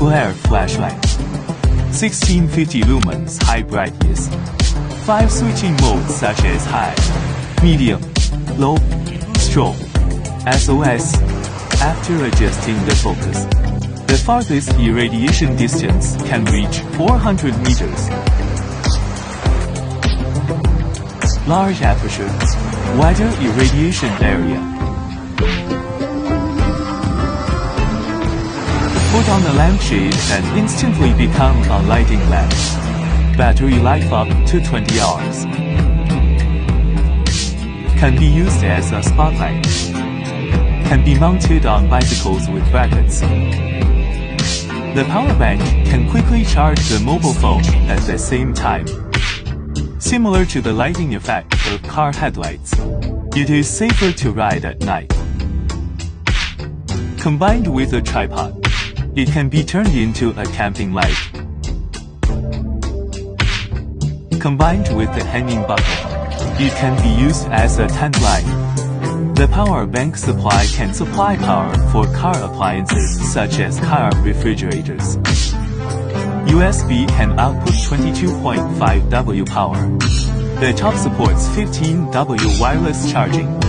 Glare Flashlight. 1650 lumens high brightness. 5 switching modes such as high, medium, low, strobe, SOS. After adjusting the focus, the farthest irradiation distance can reach 400 meters. Large aperture, wider irradiation area. Put on the lampshade and instantly become a lighting lamp. Battery life up to 20 hours. Can be used as a spotlight. Can be mounted on bicycles with brackets. The power bank can quickly charge the mobile phone at the same time. Similar to the lighting effect of car headlights, it is safer to ride at night. Combined with a tripod, it can be turned into a camping light. Combined with the hanging bucket, it can be used as a tent light. The power bank supply can supply power for car appliances such as car refrigerators. USB can output 22.5 W power. The top supports 15 W wireless charging.